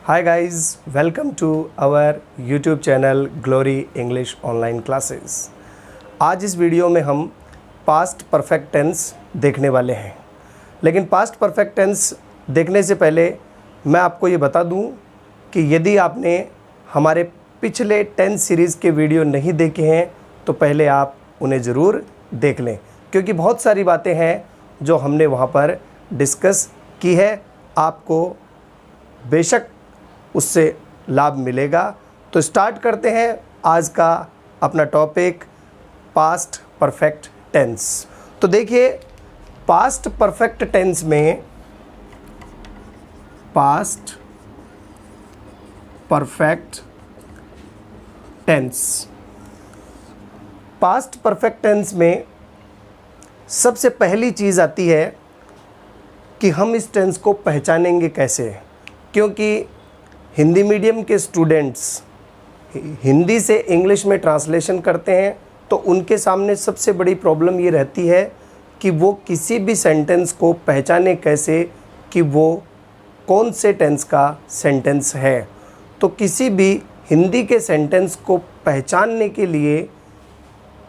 Hi guys, welcome to our YouTube channel Glory English Online Classes। आज इस video में हम पास्ट परफेक्ट टेंस देखने वाले हैं, लेकिन पास्ट परफेक्ट टेंस देखने से पहले मैं आपको ये बता दूं कि यदि आपने हमारे पिछले टेंस सीरीज़ के वीडियो नहीं देखे हैं तो पहले आप उन्हें ज़रूर देख लें, क्योंकि बहुत सारी बातें हैं जो हमने वहाँ पर डिस्कस की है। आपको बेशक उससे लाभ मिलेगा। तो स्टार्ट करते हैं आज का अपना टॉपिक पास्ट परफेक्ट टेंस। तो देखिए, पास्ट परफेक्ट टेंस में past perfect tense past perfect tense में सबसे पहली चीज़ आती है कि हम इस टेंस को पहचानेंगे कैसे, क्योंकि हिंदी मीडियम के स्टूडेंट्स हिंदी से इंग्लिश में ट्रांसलेशन करते हैं तो उनके सामने सबसे बड़ी प्रॉब्लम ये रहती है कि वो किसी भी सेंटेंस को पहचाने कैसे कि वो कौन से टेंस का सेंटेंस है। तो किसी भी हिंदी के सेंटेंस को पहचानने के लिए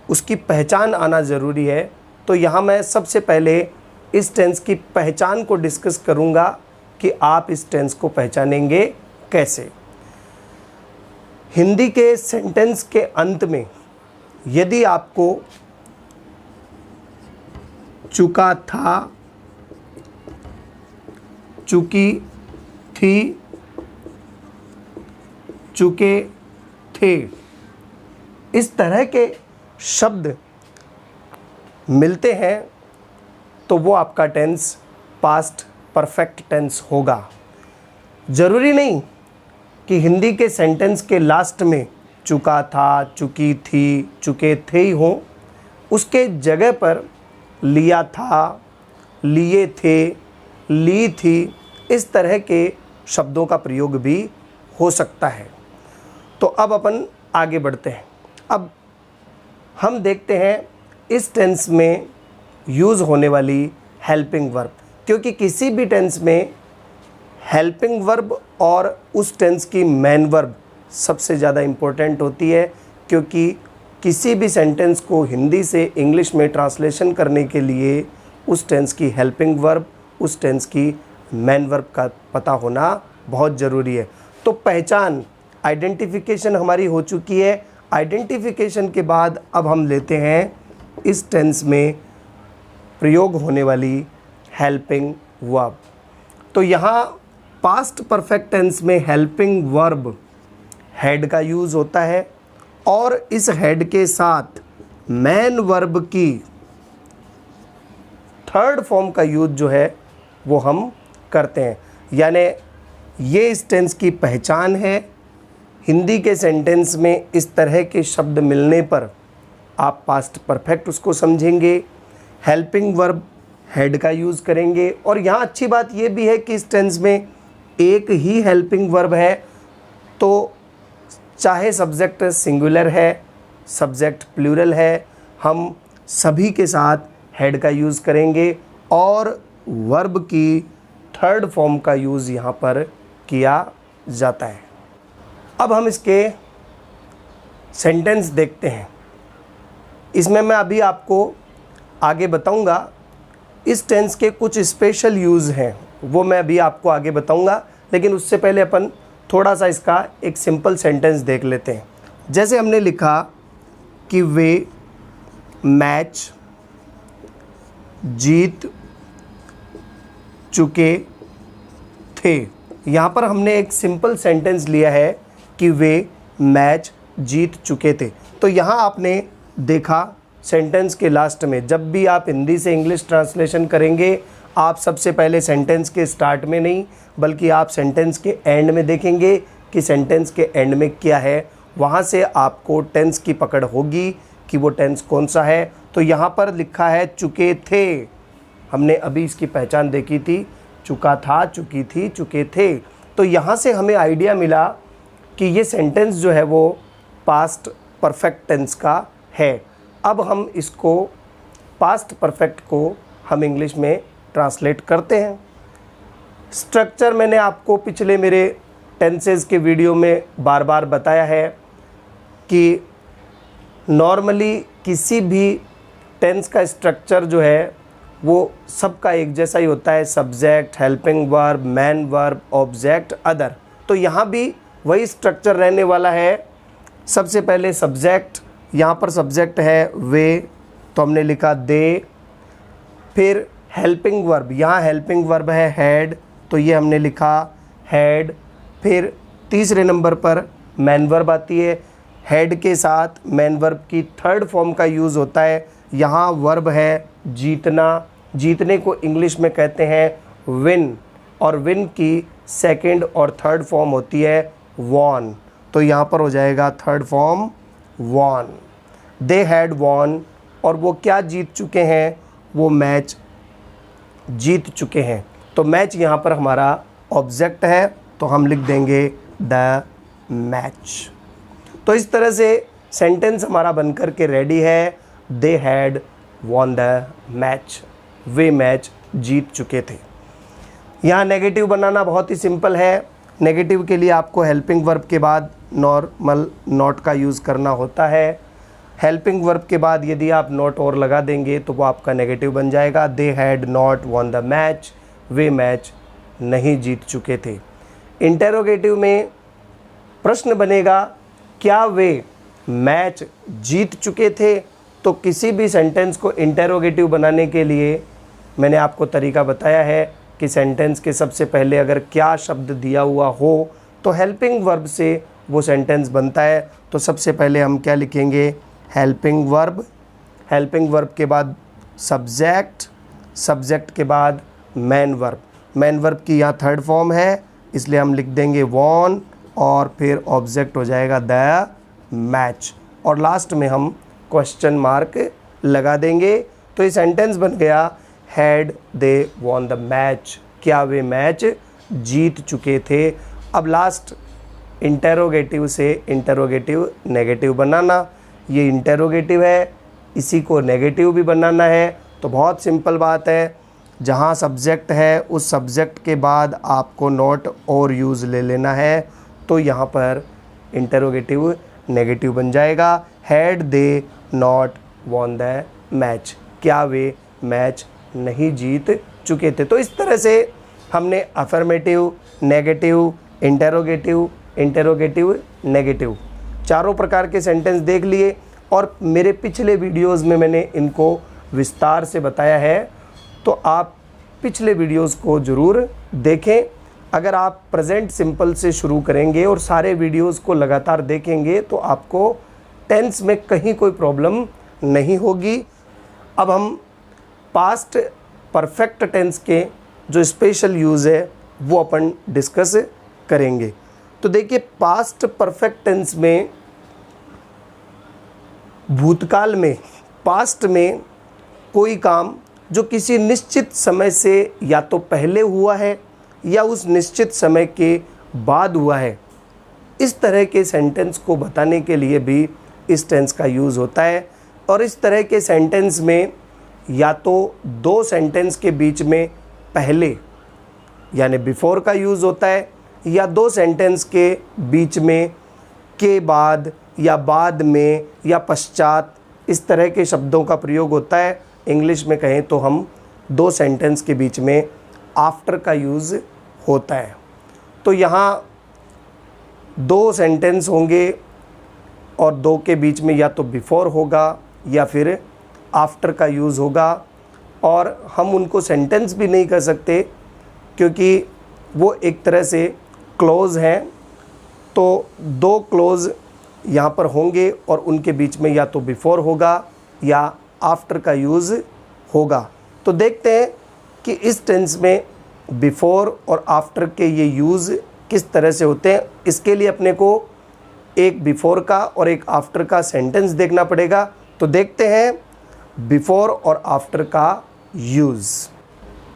उसकी पहचान आना ज़रूरी है। तो यहाँ मैं सबसे पहले इस टेंस की पहचान को डिस्कस करूँगा कि आप इस टेंस को पहचानेंगे कैसे। हिंदी के सेंटेंस के अंत में यदि आपको चुका था, चुकी थी, चुके थे, इस तरह के शब्द मिलते हैं तो वो आपका टेंस पास्ट परफेक्ट टेंस होगा। ज़रूरी नहीं कि हिंदी के सेंटेंस के लास्ट में चुका था, चुकी थी, चुके थे ही हों। उसके जगह पर लिया था, लिए थे, ली थी, इस तरह के शब्दों का प्रयोग भी हो सकता है। तो अब अपन आगे बढ़ते हैं। अब हम देखते हैं इस टेंस में यूज़ होने वाली हेल्पिंग वर्ब, क्योंकि किसी भी टेंस में हेल्पिंग वर्ब और उस टेंस की मेन वर्ब सबसे ज़्यादा इम्पोर्टेंट होती है, क्योंकि किसी भी सेंटेंस को हिंदी से इंग्लिश में ट्रांसलेशन करने के लिए उस टेंस की हेल्पिंग वर्ब, उस टेंस की मेन वर्ब का पता होना बहुत ज़रूरी है। तो पहचान, आइडेंटिफिकेशन हमारी हो चुकी है। आइडेंटिफिकेशन के बाद अब हम लेते हैं इस टेंस में प्रयोग होने वाली हेल्पिंग वर्ब। तो यहाँ पास्ट परफेक्ट टेंस में हेल्पिंग वर्ब हेड का यूज़ होता है और इस हेड के साथ मेन वर्ब की थर्ड फॉर्म का यूज़ जो है वो हम करते हैं। यानी ये इस टेंस की पहचान है। हिंदी के सेंटेंस में इस तरह के शब्द मिलने पर आप पास्ट परफेक्ट उसको समझेंगे, हेल्पिंग वर्ब हेड का यूज़ करेंगे। और यहाँ अच्छी बात ये भी है कि इस टेंस में एक ही हेल्पिंग वर्ब है, तो चाहे सब्जेक्ट सिंगुलर है, सब्जेक्ट प्लूरल है, हम सभी के साथ हेड का यूज़ करेंगे और वर्ब की थर्ड फॉर्म का यूज़ यहाँ पर किया जाता है। अब हम इसके सेंटेंस देखते हैं। इसमें मैं अभी आपको आगे बताऊंगा। इस टेंस के कुछ स्पेशल यूज़ हैं, वो मैं अभी आपको आगे बताऊंगा, लेकिन उससे पहले अपन थोड़ा सा इसका एक सिंपल सेंटेंस देख लेते हैं। जैसे हमने लिखा कि वे मैच जीत चुके थे। यहाँ पर हमने एक सिंपल सेंटेंस लिया है कि वे मैच जीत चुके थे। तो यहाँ आपने देखा सेंटेंस के लास्ट में, जब भी आप हिंदी से इंग्लिश ट्रांसलेशन करेंगे, आप सबसे पहले सेंटेंस के स्टार्ट में नहीं बल्कि आप सेंटेंस के एंड में देखेंगे कि सेंटेंस के एंड में क्या है। वहाँ से आपको टेंस की पकड़ होगी कि वो टेंस कौन सा है। तो यहाँ पर लिखा है चुके थे, हमने अभी इसकी पहचान देखी थी, चुका था, चुकी थी, चुके थे। तो यहाँ से हमें आइडिया मिला कि ये सेंटेंस जो है वो पास्ट परफेक्ट टेंस का है। अब हम इसको पास्ट परफेक्ट को हम इंग्लिश में ट्रांसलेट करते हैं। स्ट्रक्चर मैंने आपको पिछले मेरे टेंसेस के वीडियो में बार बार बताया है कि नॉर्मली किसी भी टेंस का स्ट्रक्चर जो है वो सबका एक जैसा ही होता है, subject, helping verb, man verb, object, other. तो यहाँ भी वही स्ट्रक्चर रहने वाला है। सबसे पहले सब्जेक्ट, यहाँ पर सब्जेक्ट है वे, तो हमने लिखा दे। फिर हेल्पिंग वर्ब, यहाँ हेल्पिंग वर्ब है हैड, तो ये हमने लिखा हैड। फिर तीसरे नंबर पर मैन वर्ब आती है। हैड के साथ मैन वर्ब की थर्ड फॉर्म का यूज़ होता है। यहाँ वर्ब है जीतना, जीतने को इंग्लिश में कहते हैं विन, और विन की सेकंड और थर्ड फॉर्म होती है वॉन, तो यहाँ पर हो जाएगा third form won. They had won, और वो क्या जीत चुके हैं, वो मैच जीत चुके हैं। तो मैच यहाँ पर हमारा ऑब्जेक्ट है, तो हम लिख देंगे द मैच। तो इस तरह से सेंटेंस हमारा बनकर के रेडी है। They had won the match, वे मैच जीत चुके थे। यहाँ नेगेटिव बनाना बहुत ही सिंपल है। नेगेटिव के लिए आपको हेल्पिंग वर्ब के बाद नॉर्मल नॉट का यूज़ करना होता है। हेल्पिंग वर्ब के बाद यदि आप नॉट और लगा देंगे तो वो आपका नेगेटिव बन जाएगा। They had not von the match, वे मैच नहीं जीत चुके थे। इंटेरोगेटिव में प्रश्न बनेगा, क्या वे मैच जीत चुके थे? तो किसी भी सेंटेंस को इंटेरोगेटिव बनाने के लिए मैंने आपको तरीका बताया है कि सेंटेंस के सबसे पहले अगर क्या शब्द दिया हुआ हो तो हेल्पिंग वर्ब से वो सेंटेंस बनता है। तो सबसे पहले हम क्या लिखेंगे, हेल्पिंग वर्ब, हेल्पिंग वर्ब के बाद सब्जेक्ट, सब्जेक्ट के बाद मैन वर्ब। मैन वर्ब की यहाँ थर्ड फॉर्म है, इसलिए हम लिख देंगे वॉन, और फिर ऑब्जेक्ट हो जाएगा द मैच, और लास्ट में हम क्वेश्चन मार्क लगा देंगे। तो ये सेंटेंस बन गया, had they won the match, क्या वे मैच जीत चुके थे। अब लास्ट इंटेरोगेटिव से इंटेरोगेटिव नेगेटिव बनाना। ये इंटेरोगेटिव है, इसी को नेगेटिव भी बनाना है। तो बहुत सिंपल बात है, जहाँ सब्जेक्ट है उस सब्जेक्ट के बाद आपको नॉट और यूज़ ले लेना है, तो यहाँ पर इंटेरोगेटिव नेगेटिव बन जाएगा। Had they not von the match, क्या वे मैच नहीं जीत चुके थे। तो इस तरह से हमने affirmative, negative, interrogative, interrogative, negative चारों प्रकार के सेंटेंस देख लिए, और मेरे पिछले वीडियोस में मैंने इनको विस्तार से बताया है, तो आप पिछले वीडियोस को ज़रूर देखें। अगर आप प्रेजेंट सिंपल से शुरू करेंगे और सारे वीडियोस को लगातार देखेंगे तो आपको टेंस में कहीं कोई प्रॉब्लम नहीं होगी। अब हम पास्ट परफेक्ट टेंस के जो स्पेशल यूज़ है वो अपन डिस्कस करेंगे। तो देखिए, पास्ट परफेक्ट टेंस में भूतकाल में, पास्ट में कोई काम जो किसी निश्चित समय से या तो पहले हुआ है या उस निश्चित समय के बाद हुआ है, इस तरह के सेंटेंस को बताने के लिए भी इस टेंस का यूज़ होता है। और इस तरह के सेंटेंस में या तो दो सेंटेंस के बीच में पहले यानी बिफोर का यूज़ होता है, या दो सेंटेंस के बीच में के बाद या बाद में या पश्चात, इस तरह के शब्दों का प्रयोग होता है। इंग्लिश में कहें तो हम दो सेंटेंस के बीच में आफ्टर का यूज़ होता है। तो यहाँ दो सेंटेंस होंगे और दो के बीच में या तो बिफोर होगा या फिर आफ्टर का यूज़ होगा, और हम उनको सेंटेंस भी नहीं कर सकते क्योंकि वो एक तरह से क्लोज हैं। तो दो क्लोज यहाँ पर होंगे और उनके बीच में या तो बिफोर होगा या आफ्टर का यूज़ होगा। तो देखते हैं कि इस टेंस में बिफोर और आफ्टर के ये यूज़ किस तरह से होते हैं। इसके लिए अपने को एक बिफोर का और एक आफ्टर का सेंटेंस देखना पड़ेगा। तो देखते हैं बिफोर और आफ्टर का यूज़।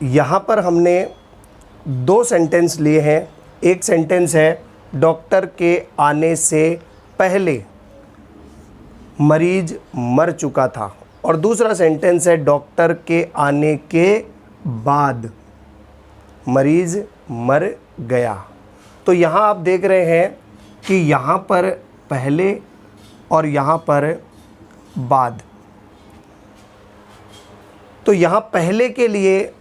यहाँ पर हमने दो सेंटेंस लिए हैं। एक सेंटेंस है डॉक्टर के आने से पहले मरीज मर चुका था, और दूसरा सेंटेंस है डॉक्टर के आने के बाद मरीज मर गया। तो यहाँ आप देख रहे हैं कि यहाँ पर पहले और यहाँ पर बाद। तो यहाँ पहले के लिए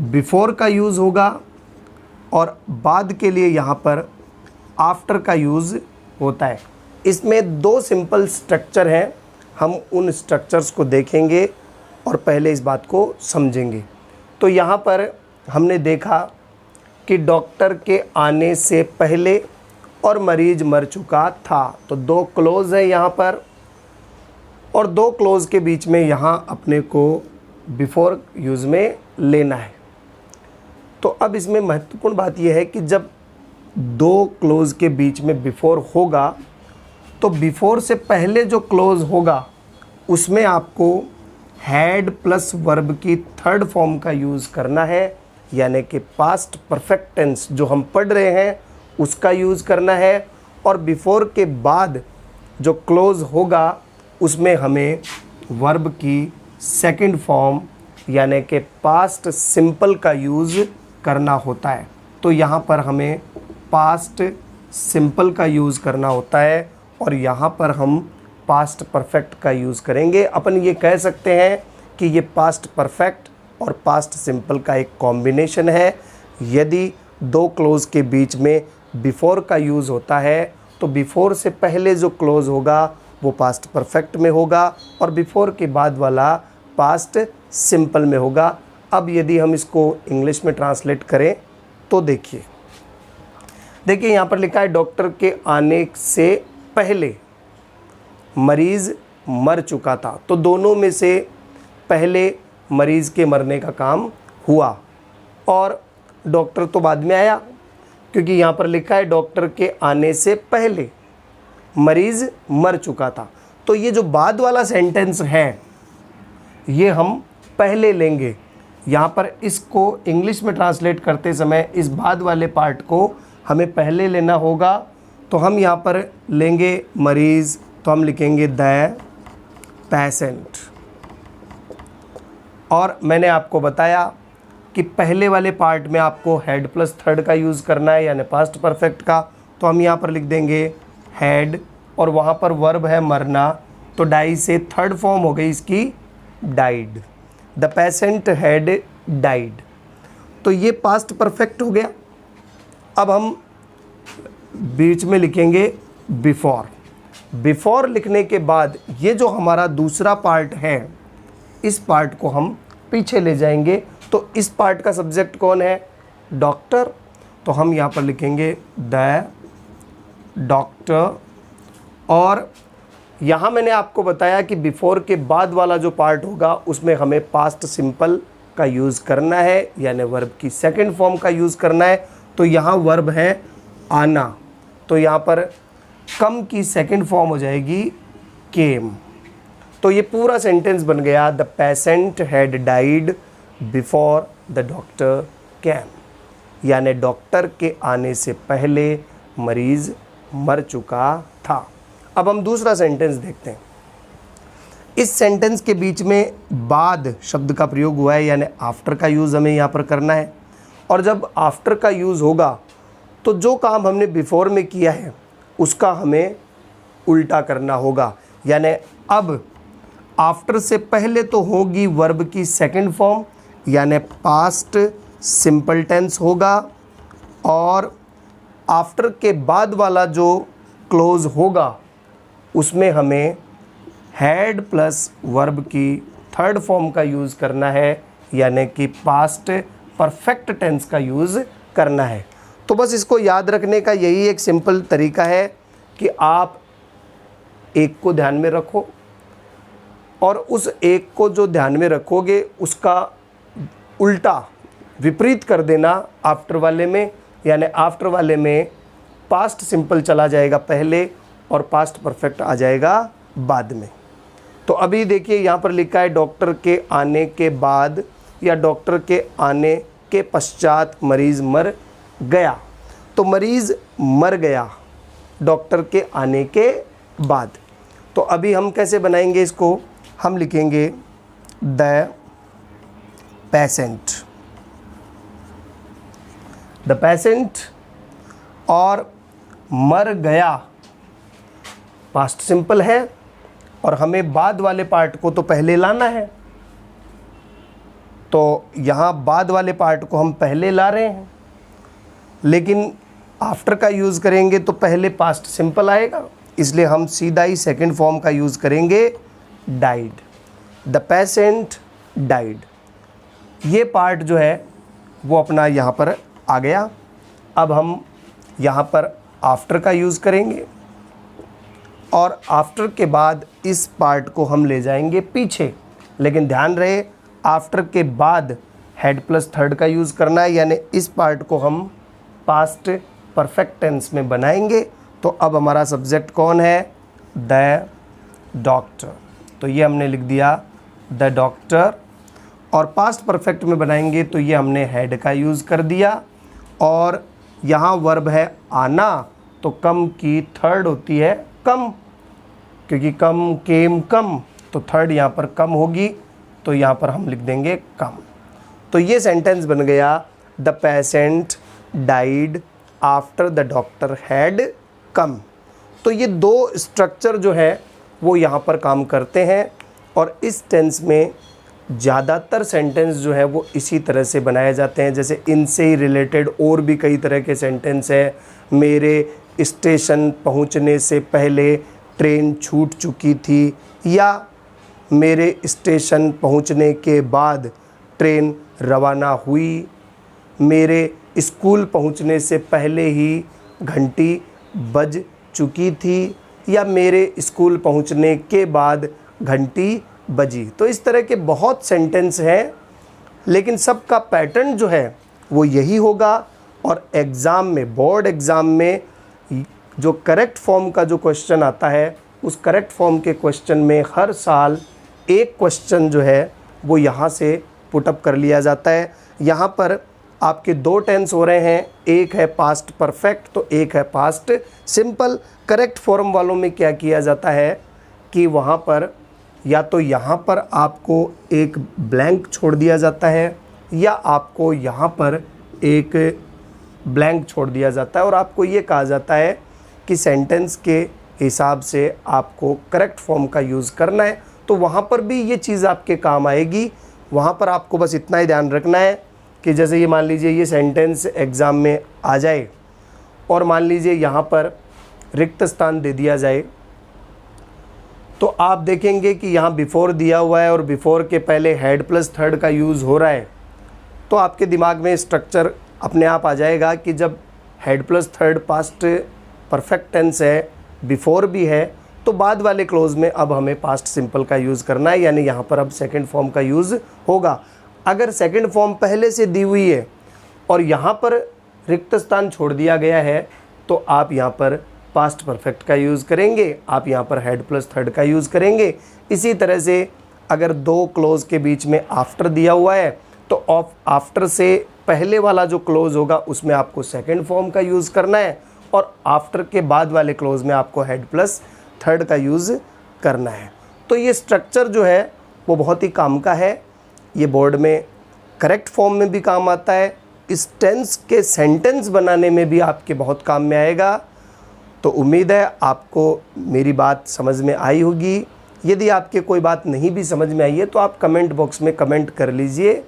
बिफोर का यूज़ होगा और बाद के लिए यहाँ पर आफ्टर का यूज़ होता है। इसमें दो सिंपल स्ट्रक्चर हैं, हम उन स्ट्रक्चर्स को देखेंगे और पहले इस बात को समझेंगे। तो यहाँ पर हमने देखा कि डॉक्टर के आने से पहले और मरीज मर चुका था, तो दो क्लोज है यहाँ पर, और दो क्लोज के बीच में यहाँ अपने को बिफोर यूज़ में लेना है। तो अब इसमें महत्वपूर्ण बात यह है कि जब दो क्लोज के बीच में बिफोर होगा तो बिफोर से पहले जो क्लोज होगा उसमें आपको हैड प्लस वर्ब की थर्ड फॉर्म का यूज़ करना है, यानी कि पास्ट परफेक्ट टेंस जो हम पढ़ रहे हैं उसका यूज़ करना है। और बिफोर के बाद जो क्लोज होगा उसमें हमें वर्ब की सेकंड फॉर्म यानी कि पास्ट सिंपल का यूज़ करना होता है। तो यहाँ पर हमें पास्ट सिंपल का यूज़ करना होता है और यहाँ पर हम पास्ट परफेक्ट का यूज़ करेंगे। अपन ये कह सकते हैं कि ये पास्ट परफेक्ट और पास्ट सिंपल का एक कॉम्बिनेशन है। यदि दो क्लोज के बीच में बिफोर का यूज़ होता है तो बिफोर से पहले जो क्लोज होगा वो पास्ट परफेक्ट में होगा और बिफोर के बाद वाला पास्ट सिंपल में होगा। अब यदि हम इसको इंग्लिश में ट्रांसलेट करें तो देखिए यहाँ पर लिखा है डॉक्टर के आने से पहले मरीज़ मर चुका था। तो दोनों में से पहले मरीज़ के मरने का काम हुआ और डॉक्टर तो बाद में आया, क्योंकि यहाँ पर लिखा है डॉक्टर के आने से पहले मरीज़ मर चुका था। तो ये जो बाद वाला सेंटेंस है ये हम पहले लेंगे। यहाँ पर इसको इंग्लिश में ट्रांसलेट करते समय इस बाद वाले पार्ट को हमें पहले लेना होगा। तो हम यहाँ पर लेंगे मरीज़, तो हम लिखेंगे द पेशेंट। और मैंने आपको बताया कि पहले वाले पार्ट में आपको हैड प्लस थर्ड का यूज़ करना है यानी पास्ट परफेक्ट का। तो हम यहाँ पर लिख देंगे हैड और वहाँ पर वर्ब है मरना, तो डाई से थर्ड फॉर्म हो गई इसकी died. The patient had died. तो ये पास्ट परफेक्ट हो गया। अब हम बीच में लिखेंगे बिफोर। बिफोर लिखने के बाद ये जो हमारा दूसरा पार्ट है इस पार्ट को हम पीछे ले जाएंगे। तो इस पार्ट का सब्जेक्ट कौन है? डॉक्टर। तो हम यहाँ पर लिखेंगे द डॉक्टर। और यहाँ मैंने आपको बताया कि बिफोर के बाद वाला जो पार्ट होगा उसमें हमें पास्ट सिंपल का यूज़ करना है यानी वर्ब की सेकंड फॉर्म का यूज़ करना है। तो यहाँ वर्ब है आना, तो यहाँ पर कम की सेकंड फॉर्म हो जाएगी केम। तो ये पूरा सेंटेंस बन गया the patient had died before the doctor केम, यानी डॉक्टर के आने से पहले मरीज़ मर चुका था। अब हम दूसरा सेंटेंस देखते हैं। इस सेंटेंस के बीच में बाद शब्द का प्रयोग हुआ है यानी आफ्टर का यूज़ हमें यहाँ पर करना है। और जब आफ्टर का यूज़ होगा तो जो काम हमने बिफोर में किया है उसका हमें उल्टा करना होगा, यानी अब आफ्टर से पहले तो होगी वर्ब की सेकंड फॉर्म यानी पास्ट सिंपल टेंस होगा और आफ्टर के बाद वाला जो क्लोज होगा उसमें हमें हैड प्लस वर्ब की थर्ड फॉर्म का यूज़ करना है यानी कि पास्ट परफेक्ट टेंस का यूज़ करना है। तो बस इसको याद रखने का यही एक सिंपल तरीका है कि आप एक को ध्यान में रखो और उस एक को जो ध्यान में रखोगे उसका उल्टा विपरीत कर देना आफ्टर वाले में, यानी आफ्टर वाले में पास्ट सिंपल चला जाएगा पहले और पास्ट परफेक्ट आ जाएगा बाद में। तो अभी देखिए यहाँ पर लिखा है डॉक्टर के आने के बाद या डॉक्टर के आने के पश्चात मरीज़ मर गया। तो मरीज़ मर गया डॉक्टर के आने के बाद। तो अभी हम कैसे बनाएंगे इसको? हम लिखेंगे द पेशेंट। द पेशेंट और मर गया पास्ट सिंपल है, और हमें बाद वाले पार्ट को तो पहले लाना है, तो यहाँ बाद वाले पार्ट को हम पहले ला रहे हैं, लेकिन आफ्टर का यूज़ करेंगे तो पहले पास्ट सिंपल आएगा, इसलिए हम सीधा ही सेकंड फॉर्म का यूज़ करेंगे, डाइड। The patient died. ये पार्ट जो है वो अपना यहाँ पर आ गया। अब हम यहाँ पर आफ्टर का यूज़ करेंगे, और आफ्टर के बाद इस पार्ट को हम ले जाएंगे पीछे, लेकिन ध्यान रहे आफ्टर के बाद हेड प्लस थर्ड का यूज़ करना है, यानी इस पार्ट को हम पास्ट परफेक्ट टेंस में बनाएंगे। तो अब हमारा सब्जेक्ट कौन है? The doctor. तो ये हमने लिख दिया द डॉक्टर, और पास्ट परफेक्ट में बनाएंगे तो ये हमने हेड का यूज़ कर दिया, और यहाँ वर्ब है आना, तो कम की थर्ड होती है कम, क्योंकि कम केम कम, तो थर्ड यहाँ पर कम होगी, तो यहाँ पर हम लिख देंगे कम। तो ये सेंटेंस बन गया the patient died after the doctor had come. तो ये दो स्ट्रक्चर जो है वो यहाँ पर काम करते हैं, और इस टेंस में ज़्यादातर सेंटेंस जो है वो इसी तरह से बनाए जाते हैं। जैसे इनसे ही रिलेटेड और भी कई तरह के सेंटेंस है। मेरे स्टेशन पहुंचने से पहले ट्रेन छूट चुकी थी, या मेरे स्टेशन पहुंचने के बाद ट्रेन रवाना हुई, मेरे स्कूल पहुंचने से पहले ही घंटी बज चुकी थी, या मेरे स्कूल पहुंचने के बाद घंटी बजी। तो इस तरह के बहुत सेंटेंस हैं, लेकिन सबका पैटर्न जो है वो यही होगा। और एग्ज़ाम में, बोर्ड एग्ज़ाम में जो करेक्ट फॉर्म का जो क्वेश्चन आता है, उस करेक्ट फॉर्म के क्वेश्चन में हर साल एक क्वेश्चन जो है वो यहाँ से पुटअप कर लिया जाता है। यहाँ पर आपके दो टेंस हो रहे हैं, एक है पास्ट परफेक्ट तो एक है पास्ट सिंपल। करेक्ट फॉर्म वालों में क्या किया जाता है कि वहाँ पर या तो यहाँ पर आपको एक ब्लैंक छोड़ दिया जाता है, या आपको यहाँ पर एक ब्लैंक छोड़ दिया जाता है, और आपको ये कहा जाता है कि सेंटेंस के हिसाब से आपको करेक्ट फॉर्म का यूज़ करना है। तो वहाँ पर भी ये चीज़ आपके काम आएगी। वहाँ पर आपको बस इतना ही ध्यान रखना है कि जैसे ये मान लीजिए ये सेंटेंस एग्ज़ाम में आ जाए, और मान लीजिए यहाँ पर रिक्त स्थान दे दिया जाए, तो आप देखेंगे कि यहाँ बिफोर दिया हुआ है और बिफोर के पहले हेड प्लस थर्ड का यूज़ हो रहा है। तो आपके दिमाग में स्ट्रक्चर अपने आप आ जाएगा कि जब had plus third past perfect tense है, बिफोर भी है, तो बाद वाले क्लोज में अब हमें पास्ट सिंपल का यूज़ करना है, यानी यहाँ पर अब सेकंड फॉर्म का यूज़ होगा। अगर सेकंड फॉर्म पहले से दी हुई है और यहाँ पर रिक्त स्थान छोड़ दिया गया है, तो आप यहाँ पर पास्ट परफेक्ट का यूज़ करेंगे, आप यहाँ पर हेड प्लस थर्ड का यूज़ करेंगे। इसी तरह से अगर दो क्लोज के बीच में आफ्टर दिया हुआ है, तो आफ्टर से पहले वाला जो क्लोज होगा उसमें आपको सेकंड फॉर्म का यूज़ करना है, और आफ्टर के बाद वाले क्लोज में आपको हेड प्लस थर्ड का यूज़ करना है। तो ये स्ट्रक्चर जो है वो बहुत ही काम का है। ये बोर्ड में करेक्ट फॉर्म में भी काम आता है, इस टेंस के सेंटेंस बनाने में भी आपके बहुत काम में आएगा। तो उम्मीद है आपको मेरी बात समझ में आई होगी। यदि आपके कोई बात नहीं भी समझ में आई है तो आप कमेंट बॉक्स में कमेंट कर लीजिए,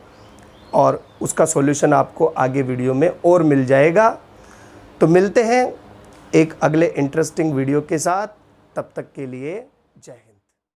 और उसका सॉल्यूशन आपको आगे वीडियो में और मिल जाएगा। तो मिलते हैं एक अगले इंटरेस्टिंग वीडियो के साथ, तब तक के लिए जय हिंद।